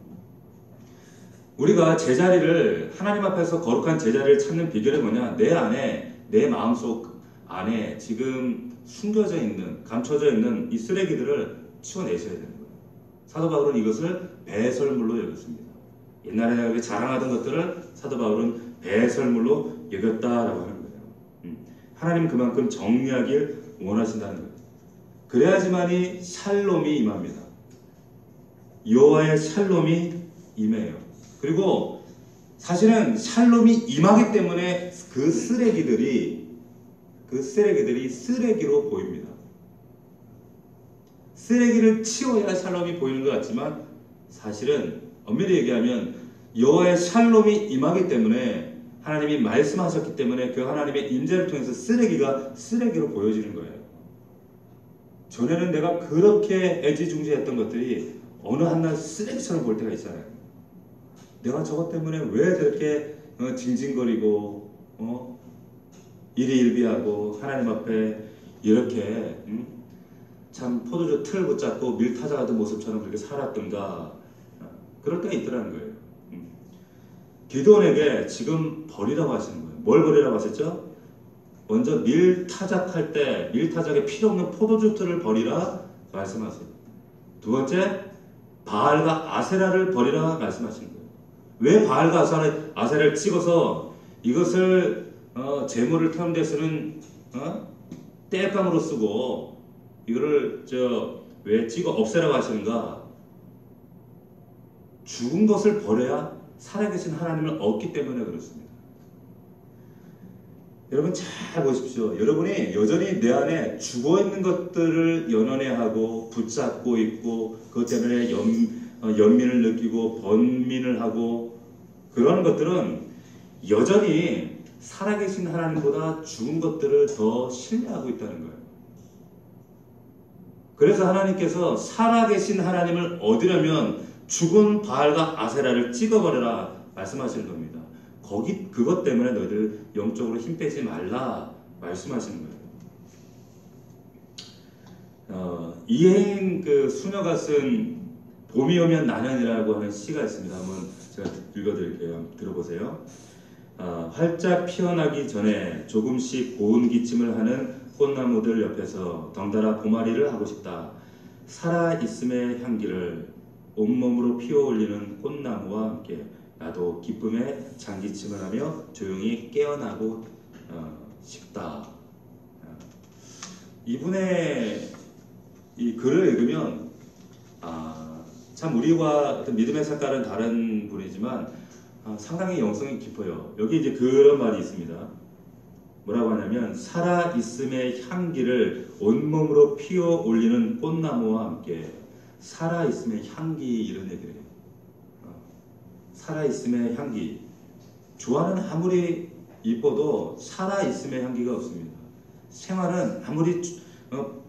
우리가 제자리를 하나님 앞에서 거룩한 제자리를 찾는 비결이 뭐냐? 내 안에, 내 마음속 안에 지금 숨겨져 있는, 감춰져 있는 이 쓰레기들을 치워내셔야 되는 거예요. 사도 바울은 이것을 배설물로 여겼습니다. 옛날에 내가 자랑하던 것들을 사도 바울은 배설물로 여겼다라고 하는 거예요. 하나님 그만큼 정리하길 원하신다는 거예요. 그래야지만이 샬롬이 임합니다. 여호와의 샬롬이 임해요. 그리고 사실은 샬롬이 임하기 때문에 그 쓰레기들이 쓰레기로 보입니다. 쓰레기를 치워야 샬롬이 보이는 것 같지만 사실은 엄밀히 얘기하면 여호와의 샬롬이 임하기 때문에 하나님이 말씀하셨기 때문에 그 하나님의 임재를 통해서 쓰레기가 쓰레기로 보여지는 거예요. 전에는 내가 그렇게 애지중지했던 것들이 어느 한날 쓰레기처럼 볼 때가 있잖아요. 내가 저것 때문에 왜 저렇게 징징거리고 일희일비하고 하나님 앞에 이렇게 참 포도주 틀 붙잡고 밀 타자가던 모습처럼 그렇게 살았던가. 그럴 때가 있더라는 거예요. 기드온에게 지금 버리라고 하시는 거예요. 뭘 버리라고 하셨죠? 먼저 밀 타작할 때 밀 타작에 필요 없는 포도주 틀을 버리라 말씀하세요. 두 번째, 바알과 아세라를 버리라 말씀하시는 거예요. 왜 바알과 아세라를 찍어서 이것을 재물을 태우는 데 쓰는 땔감으로 쓰고 이거를 왜 찍어 없애라고 하시는가? 죽은 것을 버려야 살아계신 하나님을 얻기 때문에 그렇습니다. 여러분 잘 보십시오. 여러분이 여전히 내 안에 죽어있는 것들을 연연해하고 붙잡고 있고 그것 때문에 연민을 느끼고 번민을 하고 그런 것들은 여전히 살아계신 하나님보다 죽은 것들을 더 신뢰하고 있다는 거예요. 그래서 하나님께서 살아계신 하나님을 얻으려면 죽은 바알과 아세라를 찍어버려라 말씀하시는 겁니다. 그것 때문에 너희들 영적으로 힘 빼지 말라 말씀하시는 거예요. 이혜인 그 수녀가 쓴 봄이 오면 나년이라고 하는 시가 있습니다. 한번 제가 읽어드릴게요. 들어보세요. 활짝 피어나기 전에 조금씩 고운 기침을 하는 꽃나무들 옆에서 덩달아 봄아리를 하고 싶다. 살아있음의 향기를 온몸으로 피어올리는 꽃나무와 함께 나도 기쁨의 장기침을 하며 조용히 깨어나고 싶다. 이분의 이 글을 읽으면 참 우리와 어떤 믿음의 색깔은 다른 분이지만 상당히 영성이 깊어요. 여기 이제 그런 말이 있습니다. 뭐라고 하냐면 살아있음의 향기를 온몸으로 피어올리는 꽃나무와 함께 살아있음의 향기 이런 얘기를 살아있음의 향기. 조화는 아무리 이뻐도 살아있음의 향기가 없습니다. 생활은 아무리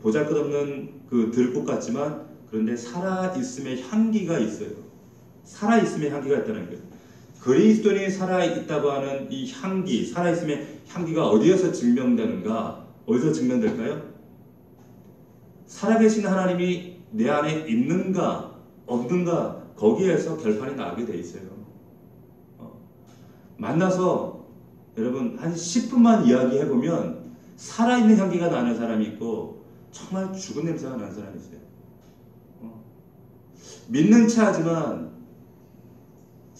보잘것없는 그 들꽃 같지만 그런데 살아있음의 향기가 있어요. 살아있음의 향기가 있다는 거예요. 그리스도인이 살아있다고 하는 이 향기, 살아있음의 향기가 어디에서 증명되는가? 어디서 증명될까요? 살아계신 하나님이 내 안에 있는가 없는가 거기에서 결판이 나게 돼 있어요. 만나서 여러분 한 10분만 이야기해보면 살아있는 향기가 나는 사람이 있고 정말 죽은 냄새가 나는 사람이 있어요. 믿는 체 하지만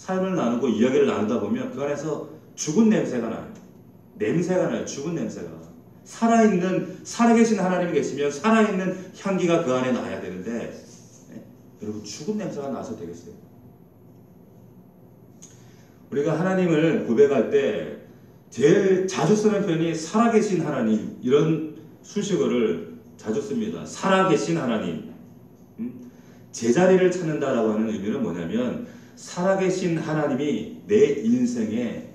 삶을 나누고 이야기를 나누다 보면 그 안에서 죽은 냄새가 나요. 냄새가 나요. 죽은 냄새가. 살아계신 하나님이 계시면 살아있는 향기가 그 안에 나야 되는데, 여러분 죽은 냄새가 나서 되겠어요? 우리가 하나님을 고백할 때 제일 자주 쓰는 표현이 살아계신 하나님, 이런 수식어를 자주 씁니다. 살아계신 하나님. 제자리를 찾는다라고 하는 의미는 뭐냐면, 살아계신 하나님이 내 인생에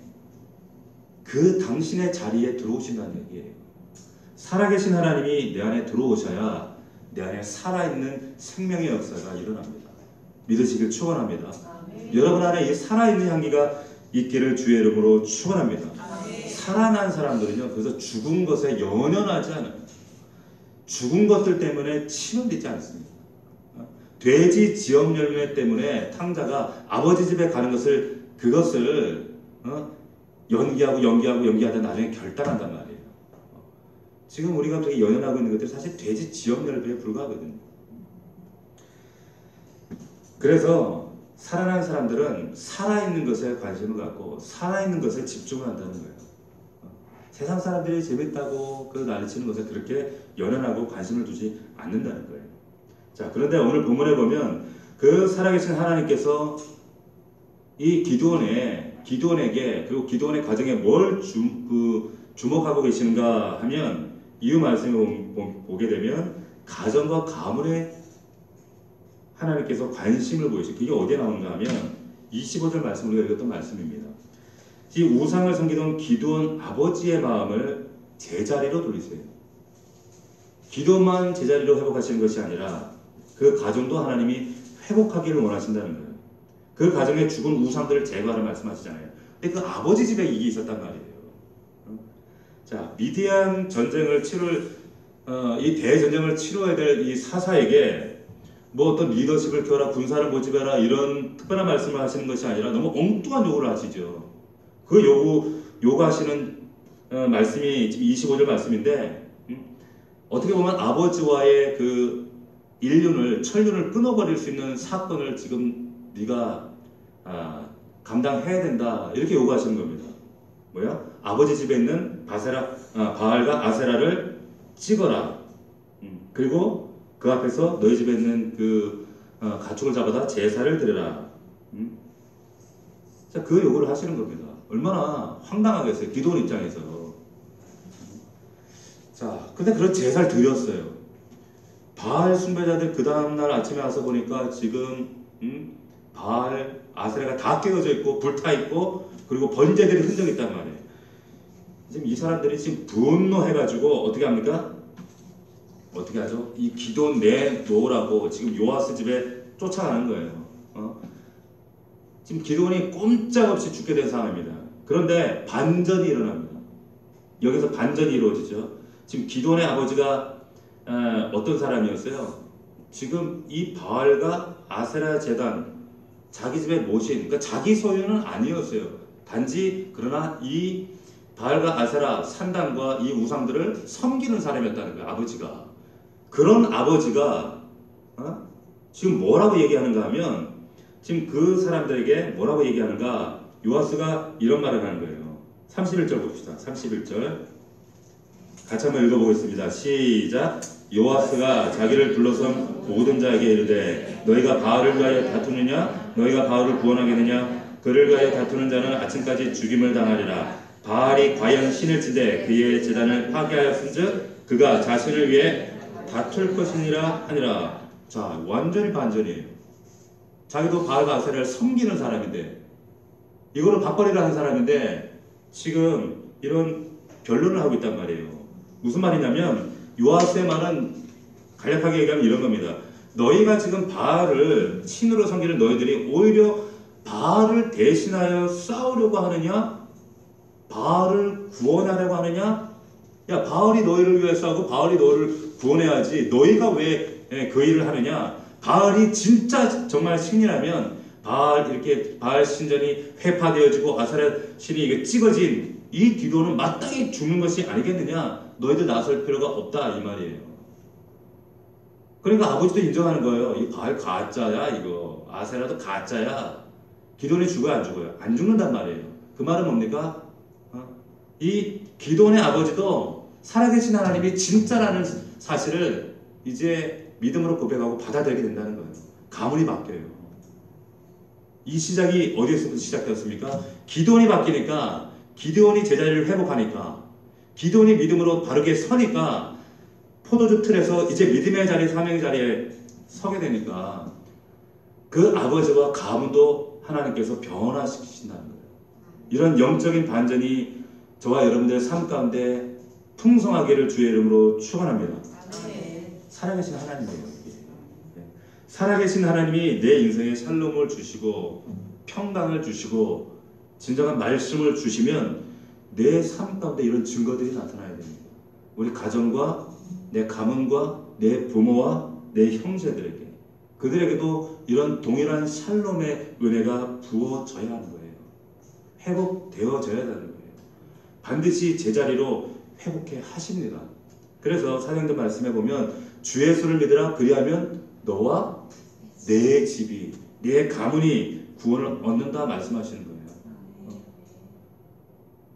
그 당신의 자리에 들어오신다는 얘기예요. 살아계신 하나님이 내 안에 들어오셔야 내 안에 살아있는 생명의 역사가 일어납니다. 믿으시길 축원합니다. 여러분 안에 이 살아있는 향기가 있기를 주의 이름으로 축원합니다. 살아난 사람들은요, 그래서 죽은 것에 연연하지 않아요. 죽은 것들 때문에 치료되지 않습니다. 돼지 지역 열매 때문에 탕자가 아버지 집에 가는 것을, 그것을 연기하다 나중에 결단한단 말이에요. 지금 우리가 되게 연연하고 있는 것들이 사실 돼지 지역 열매에 불과하거든요. 그래서 살아난 사람들은 살아있는 것에 관심을 갖고 살아있는 것에 집중을 한다는 거예요. 세상 사람들이 재밌다고 그 난리치는 것에 그렇게 연연하고 관심을 두지 않는다는 거예요. 자, 그런데 오늘 본문에 보면 그 살아계신 하나님께서 이 기드온에게 그리고 기드온의 가정에 뭘 주목하고 계시는가 하면, 이유 말씀을 보게 되면 가정과 가문에 하나님께서 관심을 보이시고, 그게 어디에 나오는가 하면 25절 말씀, 우리가 읽었던 말씀입니다. 이 우상을 섬기던 기드온 아버지의 마음을 제자리로 돌리세요. 기드온만 제자리로 회복하시는 것이 아니라 그 가정도 하나님이 회복하기를 원하신다는 거예요. 그 가정에 죽은 우상들을 제거하라 말씀하시잖아요. 근데 그 아버지 집에 이게 있었단 말이에요. 자, 미디안 전쟁을 이 대전쟁을 치러야 될 이 사사에게 뭐 어떤 리더십을 키워라, 군사를 모집해라, 이런 특별한 말씀을 하시는 것이 아니라 너무 엉뚱한 요구를 하시죠. 그 요구하시는 말씀이 지금 25절 말씀인데, 어떻게 보면 아버지와의 그 천륜을 끊어버릴 수 있는 사건을 지금 네가 감당해야 된다, 이렇게 요구하시는 겁니다. 뭐야? 아버지 집에 있는 바알과 아세라를 찍어라. 그리고 그 앞에서 너희 집에 있는 그 가축을 잡아다 제사를 드려라. 자, 그 요구를 하시는 겁니다. 얼마나 황당하겠어요, 기드온 입장에서. 자, 근데 그런 제사를 드렸어요. 바알 숭배자들 그 다음날 아침에 와서 보니까 지금 바알, 아세라가 다 깨어져 있고 불타 있고, 그리고 번제들이 흔적이 있단 말이에요. 지금 이 사람들이 지금 분노해가지고 어떻게 합니까? 어떻게 하죠? 이 기드온 내놓으라고 지금 요아스 집에 쫓아가는 거예요. 지금 기드온이 꼼짝없이 죽게 된 상황입니다. 그런데 반전이 일어납니다. 여기서 반전이 이루어지죠. 지금 기드온의 아버지가 어떤 사람이었어요? 지금 이 바알과 아세라 제단, 자기 집에 모신, 그러니까 자기 소유는 아니었어요. 단지 그러나 이 바알과 아세라 산당과 이 우상들을 섬기는 사람이었다는 거예요, 아버지가. 그런 아버지가 지금 뭐라고 얘기하는가 하면, 지금 그 사람들에게 뭐라고 얘기하는가, 요아스가 이런 말을 하는 거예요. 31절 봅시다. 31절 같이 한번 읽어보겠습니다. 시작. 요아스가 자기를 불러선 모든 자에게 이르되 너희가 바알을 위하여 다투느냐? 너희가 바알을 구원하겠느냐? 그를 위하여 다투는 자는 아침까지 죽임을 당하리라. 바알이 과연 신을 치되 그의 제단을 파괴하였은즉 그가 자신을 위해 다툴 것이니라 하니라. 자, 완전히 반전이에요. 자기도 바알과 아세라를 섬기는 사람인데, 이거를 밥벌이를 하는 사람인데 지금 이런 변론을 하고 있단 말이에요. 무슨 말이냐면, 요아스의 말은 간략하게 얘기하면 이런 겁니다. 너희가 지금 바알을 신으로 섬기는 너희들이 오히려 바알을 대신하여 싸우려고 하느냐? 바알을 구원하려고 하느냐? 야, 바알이 너희를 위해 싸우고 바알이 너희를 구원해야지 너희가 왜 그 일을 하느냐? 바알이 진짜 정말 신이라면 바알 신전이 회파되어지고 아세라 신이 이게 찍어진 이 기도는 마땅히 죽는 것이 아니겠느냐? 너희들 나설 필요가 없다, 이 말이에요. 그러니까 아버지도 인정하는 거예요. 이 바알 가짜야, 이거. 아세라도 가짜야. 기도원이 죽어요, 안 죽어요? 안 죽는단 말이에요. 그 말은 뭡니까? 이 기도원의 아버지도 살아계신 하나님이 진짜라는 사실을 이제 믿음으로 고백하고 받아들이게 된다는 거예요. 가문이 바뀌어요. 이 시작이 어디에서부터 시작되었습니까? 기도원이 바뀌니까, 기도원이 제자리를 회복하니까, 기도원이 믿음으로 바르게 서니까 포도주 틀에서 이제 믿음의 자리, 사명의 자리에 서게 되니까 그 아버지와 가문도 하나님께서 변화시키신다는 거예요. 이런 영적인 반전이 저와 여러분들의 삶 가운데 풍성하기를 주의 이름으로 축원합니다. 살아계신 하나님이에요. 살아계신 하나님이 내 인생에 샬롬을 주시고 평강을 주시고 진정한 말씀을 주시면 내 삶 가운데 이런 증거들이 나타나야 됩니다. 우리 가정과 내 가문과 내 부모와 내 형제들에게, 그들에게도 이런 동일한 샬롬의 은혜가 부어져야 하는 거예요. 회복되어져야 하는 거예요. 반드시 제자리로 회복해 하십니다. 그래서 사도행전 말씀에 보면 주 예수를 믿으라, 그리하면 너와 내 집이, 내 가문이 구원을 얻는다 말씀하시는 거예요.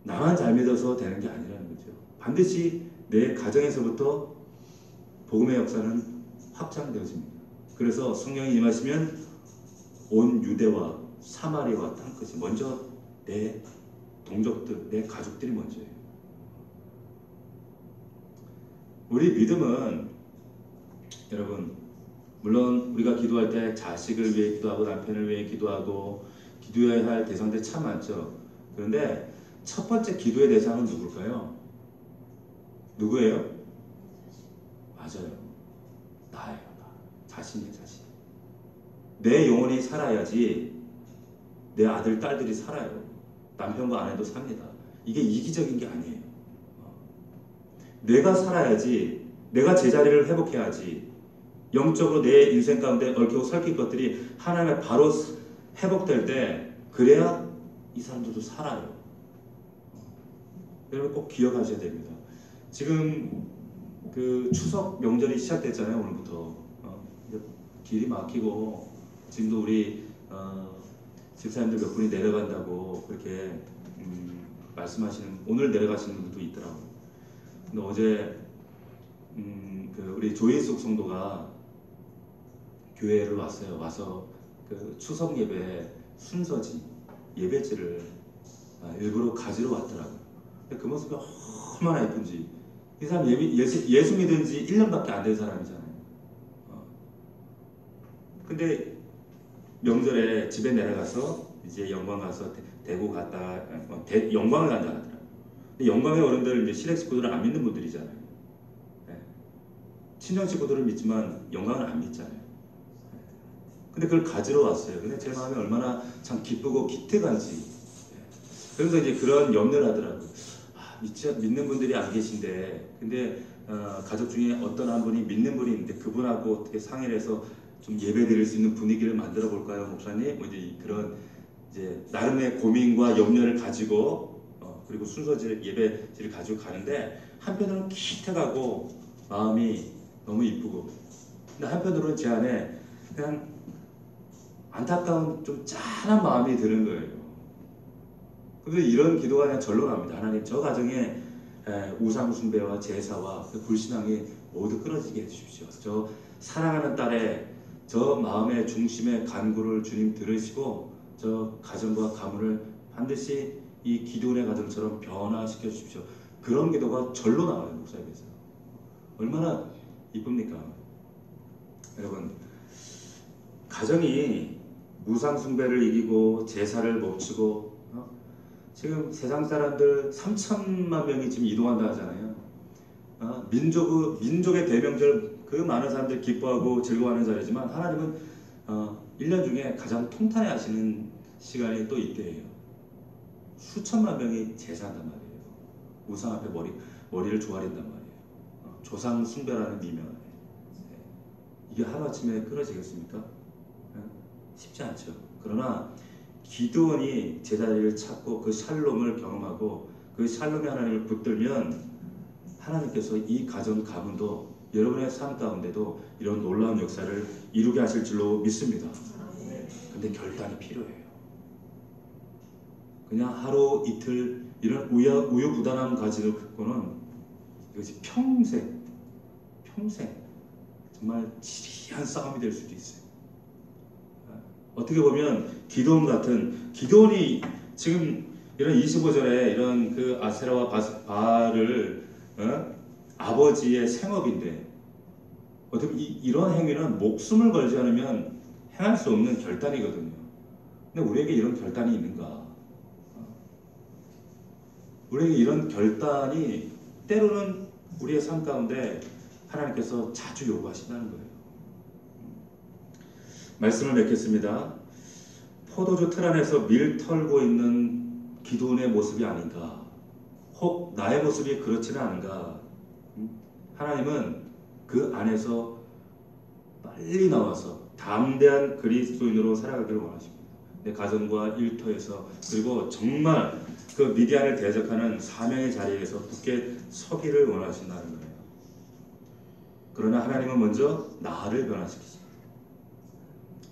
나만 잘 믿어서 되는 게 아니라는 거죠. 반드시 내 가정에서부터 복음의 역사는 확장되어집니다. 그래서 성령이 임하시면 온 유대와 사마리아와 땅끝이 먼저 내 동족들, 내 가족들이 먼저예요. 우리 믿음은 여러분, 물론 우리가 기도할 때 자식을 위해 기도하고 남편을 위해 기도하고 기도해야 할 대상들 참 많죠. 그런데 첫 번째 기도의 대상은 누굴까요? 누구예요? 맞아요. 나예요. 나. 자신이에요. 자신. 내 영혼이 살아야지 내 아들, 딸들이 살아요. 남편과 아내도 삽니다. 이게 이기적인 게 아니에요. 내가 살아야지, 내가 제자리를 회복해야지, 영적으로 내 인생 가운데 얽히고 설킨 것들이 하나님의 바로 회복될 때, 그래야 이 사람들도 살아요. 여러분 꼭 기억하셔야 됩니다. 지금 그 추석 명절이 시작됐잖아요. 오늘부터 길이 막히고 지금도 우리 집사님들 몇 분이 내려간다고 그렇게 말씀하시는, 오늘 내려가시는 분들도 있더라고요. 근데 어제 그 우리 조인숙 성도가 교회를 왔어요. 와서 그 추석 예배 순서지, 예배지를 일부러 가지러 왔더라고요. 그 모습이 얼마나 예쁜지. 이 사람 예수 믿은 지 1년밖에 안 된 사람이잖아요. 근데 명절에 집에 내려가서 이제 영광 가서 대구 갔다, 영광을 간다 하더라고요. 근데 영광의 어른들, 이제 시댁 식구들은 안 믿는 분들이잖아요. 네. 친정 식구들은 믿지만 영광을 안 믿잖아요. 네. 근데 그걸 가지러 왔어요. 근데 제 마음이 얼마나 참 기쁘고 기특한지. 네. 그래서 이제 그런 염려를 하더라고요. 믿는 분들이 안 계신데, 근데 가족 중에 어떤 한 분이 믿는 분이 있는데 그분하고 어떻게 상의를 해서 좀 예배 드릴 수 있는 분위기를 만들어 볼까요, 목사님? 뭐 이제 그런 이제 나름의 고민과 염려를 가지고 그리고 순서질 예배지를 가지고 가는데, 한편으로는 기특하고 마음이 너무 이쁘고, 근데 한편으로는 제 안에 그냥 안타까운 좀 짠한 마음이 드는 거예요. 그런데 이런 기도가 그냥 절로 나옵니다. 하나님, 저 가정에 우상 숭배와 제사와 그 불신앙이 모두 끊어지게 해주십시오. 저 사랑하는 딸의 저 마음의 중심의 간구를 주님 들으시고 저 가정과 가문을 반드시 이 기도원의 가정처럼 변화시켜 주십시오. 그런 기도가 절로 나와요. 목사님께서. 얼마나 이쁩니까? 여러분, 가정이 우상 숭배를 이기고 제사를 멈추고, 지금 세상 사람들 3천만 명이 지금 이동한다 하잖아요. 민족의 대명절, 그 많은 사람들이 기뻐하고 즐거워하는 자리지만 하나님은 1년 중에 가장 통탄해 하시는 시간이 또 이때예요. 수천만 명이 제사한단 말이에요. 우상 앞에 머리를 조아린단 말이에요. 조상 숭배라는 미명 안에. 이게 하루아침에 끊어지겠습니까? 쉽지 않죠. 그러나 기도원이 제자리를 찾고 그 샬롬을 경험하고 그 샬롬의 하나님을 붙들면 하나님께서 이 가정 가문도 여러분의 삶 가운데도 이런 놀라운 역사를 이루게 하실 줄로 믿습니다. 근데 결단이 필요해요. 그냥 하루 이틀 이런 우유부단함 가지고는 이것이 평생 정말 지리한 싸움이 될 수도 있어요. 어떻게 보면 기도원이 지금 이런 25절에 이런 그 아세라와 바알을 아버지의 생업인데 어떻게 이런 행위는 목숨을 걸지 않으면 행할 수 없는 결단이거든요. 근데 우리에게 이런 결단이 있는가? 우리에게 이런 결단이 때로는 우리의 삶 가운데 하나님께서 자주 요구하신다는 거예요. 말씀을 맺겠습니다. 포도주 틀 안에서 밀 털고 있는 기도원의 모습이 아닌가? 혹 나의 모습이 그렇지는 않은가? 하나님은 그 안에서 빨리 나와서 담대한 그리스도인으로 살아가기를 원하십니다. 내 가정과 일터에서 그리고 정말 그 미디안을 대적하는 사명의 자리에서 굳게 서기를 원하신다는 거예요. 그러나 하나님은 먼저 나를 변화시키십니다.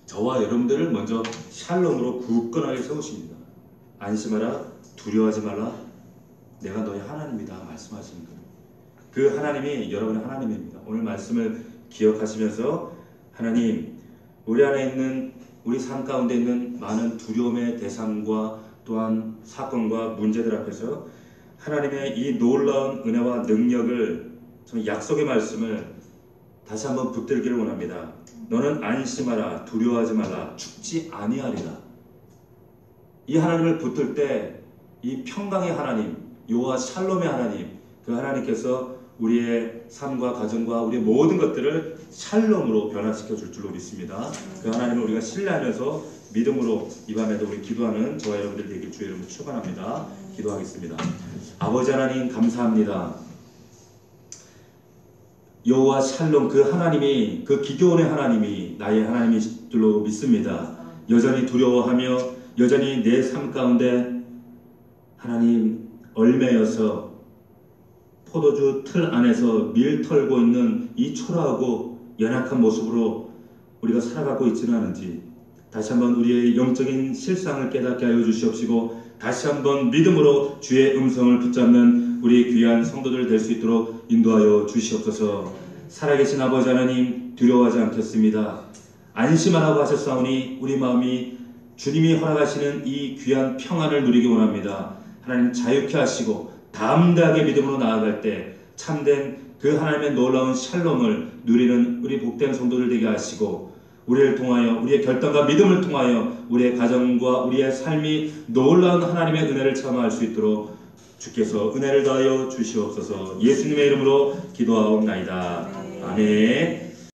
저와 여러분들을 먼저 샬롬으로 굳건하게 세우십니다. 안심하라, 두려워하지 말라, 내가 너의 하나님이다 말씀하시는 거예요. 그 하나님이 여러분의 하나님입니다. 오늘 말씀을 기억하시면서 하나님, 우리 안에 있는 우리 삶 가운데 있는 많은 두려움의 대상과 또한 사건과 문제들 앞에서 하나님의 이 놀라운 은혜와 능력을, 저는 약속의 말씀을 다시 한번 붙들기를 원합니다. 너는 안심하라, 두려워하지 말라, 죽지 아니하리라. 이 하나님을 붙들 때 이 평강의 하나님, 여호와 샬롬의 하나님, 그 하나님께서 우리의 삶과 가정과 우리의 모든 것들을 샬롬으로 변화시켜 줄 줄로 믿습니다. 그 하나님을 우리가 신뢰하면서 믿음으로 이 밤에도 우리 기도하는 저와 여러분들 되길 주의 이름으로 축원합니다. 기도하겠습니다. 아버지 하나님 감사합니다. 여호와 샬롬, 그 하나님이, 그 기드온의 하나님이 나의 하나님인 줄로 믿습니다. 여전히 두려워하며 여전히 내 삶 가운데 하나님 얼매여서 포도주 틀 안에서 밀 털고 있는 이 초라하고 연약한 모습으로 우리가 살아가고 있지는 않은지 다시 한번 우리의 영적인 실상을 깨닫게 하여 주시옵시고, 다시 한번 믿음으로 주의 음성을 붙잡는 우리 귀한 성도들 될 수 있도록 인도하여 주시옵소서. 살아계신 아버지 하나님, 두려워하지 않겠습니다. 안심하라고 하셨사오니 우리 마음이 주님이 허락하시는 이 귀한 평안을 누리기 원합니다. 하나님 자유케 하시고 담대하게 믿음으로 나아갈 때 참된 그 하나님의 놀라운 샬롬을 누리는 우리 복된 성도들 되게 하시고, 우리를 통하여, 우리의 결단과 믿음을 통하여 우리의 가정과 우리의 삶이 놀라운 하나님의 은혜를 체험할 수 있도록 주께서 은혜를 더하여 주시옵소서. 예수님의 이름으로 기도하옵나이다. 아멘.